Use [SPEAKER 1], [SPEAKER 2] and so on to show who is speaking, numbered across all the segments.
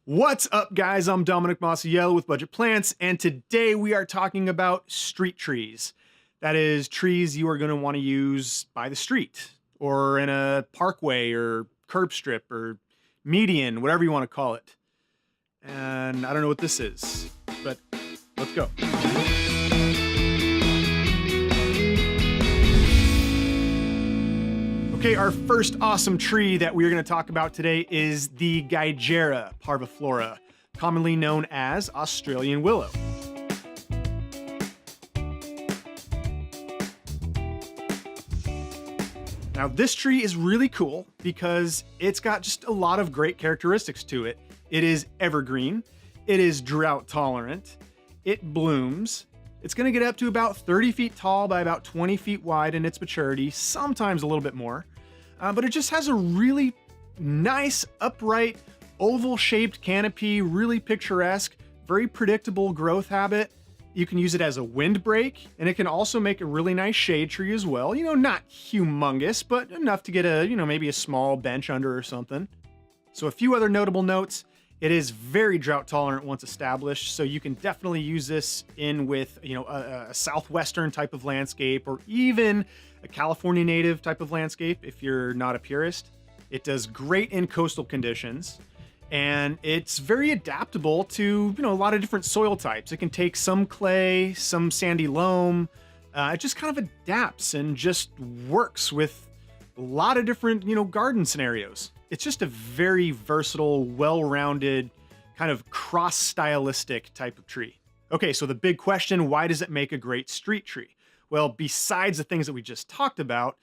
[SPEAKER 1] What's up, guys? I'm Dominic with Budget Plants, and today we are talking about street trees. That is, trees you are going to want to use by the street, or in a parkway, or curb strip, or median, whatever you want to call it. And I don't know what this is, but let's go. Okay, our first awesome tree that we're going to talk about today is the Geijera parviflora, commonly known as Australian willow. Now, this tree is really cool because it's got just a lot of great characteristics to it. It is evergreen, it is drought tolerant, it blooms. It's going to get up to about 30 feet tall by about 20 feet wide in its maturity, sometimes a little bit more. But it just has a really nice, upright, oval-shaped canopy, really picturesque, very predictable growth habit. You can use it as a windbreak, and it can also make a really nice shade tree as well. You know, not humongous, but enough to get a, maybe a small bench under or something. So a few other notable notes. It is very drought tolerant once established, so you can definitely use this in with, a southwestern type of landscape, or even a California native type of landscape if you're not a purist. It does great in coastal conditions, and it's very adaptable to, a lot of different soil types. It can take some clay, some sandy loam. It just kind of adapts and just works with a lot of different, garden scenarios. It's just a very versatile, well-rounded, kind of cross-stylistic type of tree. Okay, so the big question, why does it make a great street tree? Well, besides the things that we just talked about,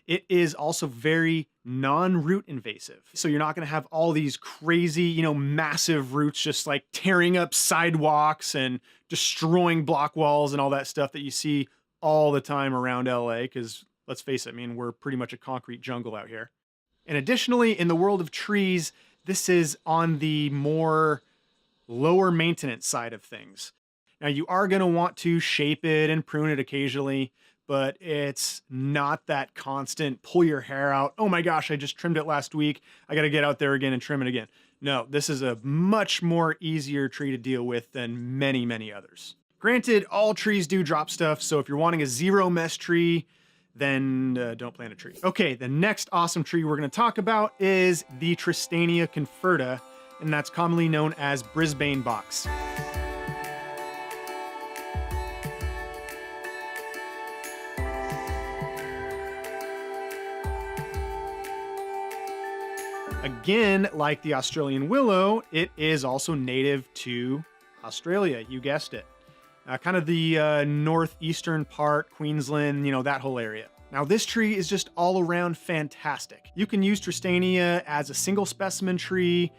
[SPEAKER 1] it is also very non-root invasive. So you're not gonna have all these crazy, massive roots just like tearing up sidewalks and destroying block walls and all that stuff that you see all the time around LA, because let's face it, we're pretty much a concrete jungle out here. And additionally, in the world of trees, this is on the more lower maintenance side of things. Now, you are going to want to shape it and prune it occasionally, but it's not that constant pull your hair out. Oh my gosh, I just trimmed it last week. I got to get out there again and trim it again. No, this is a much more easier tree to deal with than many, many others. Granted, all trees do drop stuff, so if you're wanting a zero mess tree, then don't plant a tree. Okay, the next awesome tree we're going to talk about is the Tristania conferta, and that's commonly known as Brisbane Box. Again, like the Australian willow, it is also native to Australia, you guessed it. Kind of the northeastern part, Queensland, that whole area. Now, this tree is just all around fantastic. You can use Tristania as a single specimen tree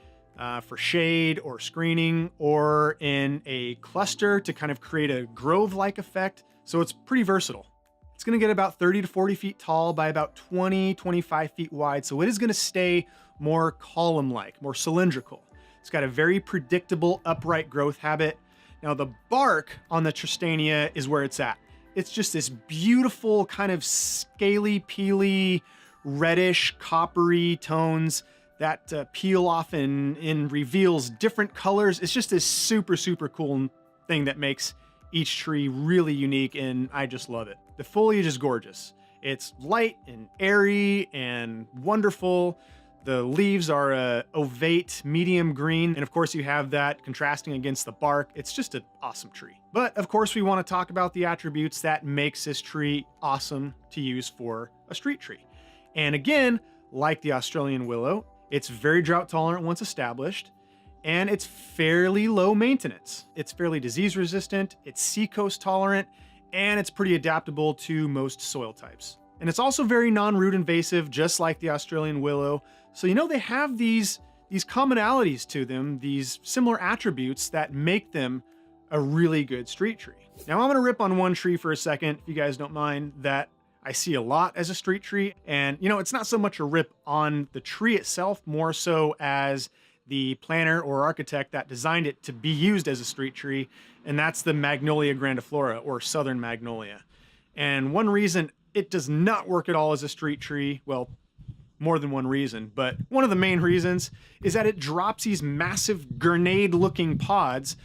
[SPEAKER 1] for shade or screening, or in a cluster to kind of create a grove-like effect. So it's pretty versatile. It's gonna get about 30 to 40 feet tall by about 20, 25 feet wide. So it is gonna stay more column-like, more cylindrical. It's got a very predictable upright growth habit. Now, the bark on the Tristania is where it's at. It's just this beautiful kind of scaly, peely, reddish, coppery tones that peel off and reveals different colors. It's just this super, super cool thing that makes each tree really unique, and I just love it. The foliage is gorgeous. It's light and airy and wonderful. The leaves are ovate, medium green, and of course you have that contrasting against the bark. It's just an awesome tree. But of course we want to talk about the attributes that makes this tree awesome to use for a street tree. And again, like the Australian willow, it's very drought tolerant once established, and it's fairly low maintenance. It's fairly disease resistant, it's seacoast tolerant, and it's pretty adaptable to most soil types. And it's also very non-root invasive, just like the Australian willow. So, they have these commonalities to them, these similar attributes that make them a really good street tree. Now, I'm gonna rip on one tree for a second, if you guys don't mind, that I see a lot as a street tree. And, it's not so much a rip on the tree itself, more so as the planner or architect that designed it to be used as a street tree, and that's the Magnolia grandiflora, or southern magnolia. And one reason it does not work at all as a street tree, well, more than one reason, but one of the main reasons is that it drops these massive grenade-looking pods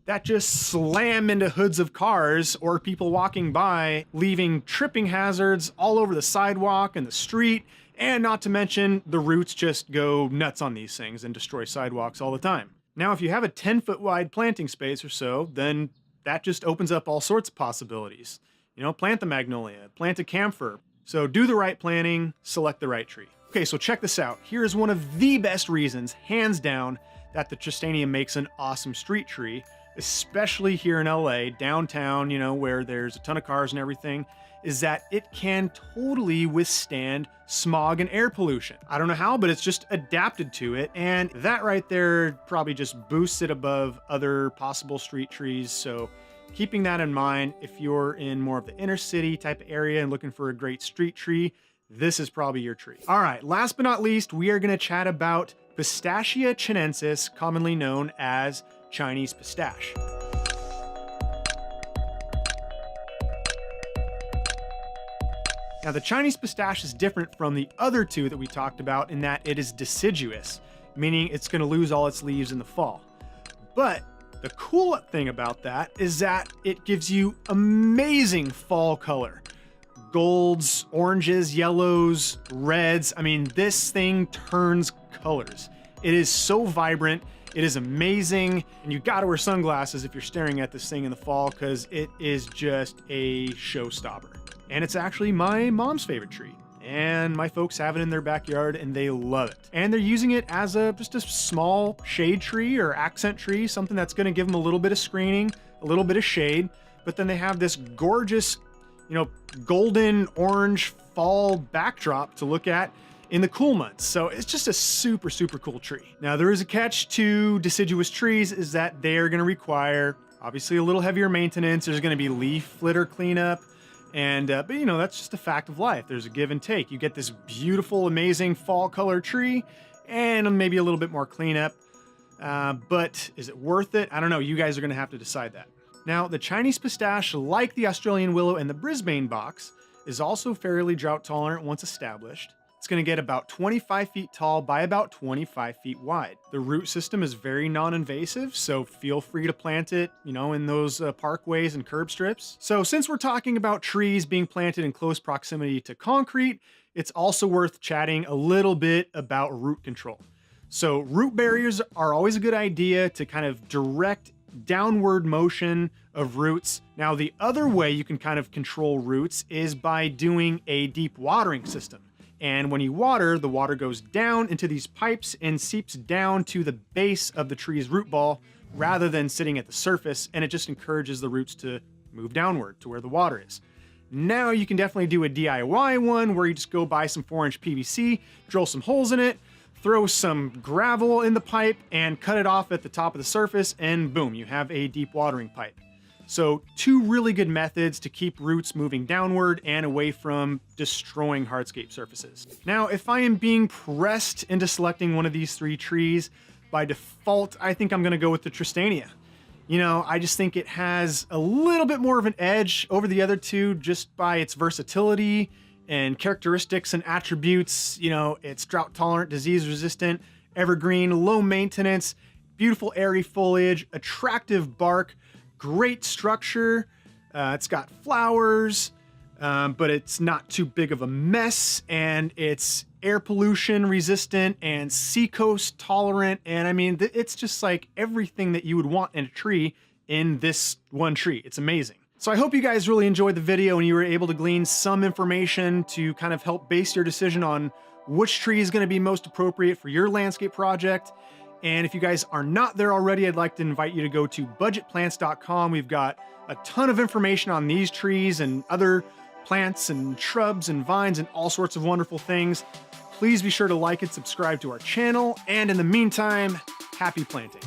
[SPEAKER 1] that just slam into hoods of cars or people walking by, leaving tripping hazards all over the sidewalk and the street, and not to mention the roots just go nuts on these things and destroy sidewalks all the time. Now, if you have a 10-foot wide planting space or so, then that just opens up all sorts of possibilities. You know, plant the Magnolia, plant a camphor. So do the right planting, select the right tree. Okay, so check this out. Here's one of the best reasons, hands down, that the Tristania makes an awesome street tree, especially here in LA, downtown, you know, where there's a ton of cars and everything, is that it can totally withstand smog and air pollution. I don't know how, but it's just adapted to it. And that right there probably just boosts it above other possible street trees. So keeping that in mind, if you're in more of the inner city type of area and looking for a great street tree, this is probably your tree. All right, last but not least, we are gonna chat about Pistacia Chinensis, commonly known as Chinese pistache. Now, the Chinese pistache is different from the other two that we talked about in that it is deciduous, meaning it's going to lose all its leaves in the fall. But the cool thing about that is that it gives you amazing fall color. Golds, oranges, yellows, reds. I mean, this thing turns colors. It is so vibrant. It is amazing, and you gotta wear sunglasses if you're staring at this thing in the fall because it is just a showstopper. And it's actually my mom's favorite tree, and my folks have it in their backyard and they love it. And they're using it as just a small shade tree or accent tree, something that's gonna give them a little bit of screening, a little bit of shade, but then they have this gorgeous, you know, golden orange fall backdrop to look at in the cool months. So it's just a super, super cool tree. Now, there is a catch to deciduous trees, is that they are gonna require obviously a little heavier maintenance. There's gonna be leaf litter cleanup, and but you know, that's just a fact of life. There's a give and take. You get this beautiful, amazing fall color tree and maybe a little bit more cleanup, but is it worth it? I don't know. You guys are gonna have to decide that. Now, the Chinese pistache, like the Australian willow and the Brisbane box, is also fairly drought tolerant once established. It's gonna get about 25 feet tall by about 25 feet wide. The root system is very non-invasive, so feel free to plant it, you know, in those parkways and curb strips. So since we're talking about trees being planted in close proximity to concrete, it's also worth chatting a little bit about root control. So root barriers are always a good idea to kind of direct downward motion of roots. Now, the other way you can kind of control roots is by doing a deep watering system. And when you water, the water goes down into these pipes and seeps down to the base of the tree's root ball rather than sitting at the surface, and it just encourages the roots to move downward to where the water is. Now you can definitely do a DIY one where you just go buy some 4-inch PVC, drill some holes in it, throw some gravel in the pipe, and cut it off at the top of the surface, and boom, you have a deep watering pipe. So two really good methods to keep roots moving downward and away from destroying hardscape surfaces. Now, if I am being pressed into selecting one of these three trees, by default, I think I'm gonna go with the Tristania. You know, I just think it has a little bit more of an edge over the other two just by its versatility and characteristics and attributes. You know, it's drought tolerant, disease resistant, evergreen, low maintenance, beautiful airy foliage, attractive bark, great structure. It's got flowers, but it's not too big of a mess, and it's air pollution resistant and seacoast tolerant. And I mean, it's just like everything that you would want in a tree in this one tree. It's amazing. So I hope you guys really enjoyed the video and you were able to glean some information to kind of help base your decision on which tree is going to be most appropriate for your landscape project. And if you guys are not there already, I'd like to invite you to go to budgetplants.com. We've got a ton of information on these trees and other plants and shrubs and vines and all sorts of wonderful things. Please be sure to like and subscribe to our channel. And in the meantime, happy planting.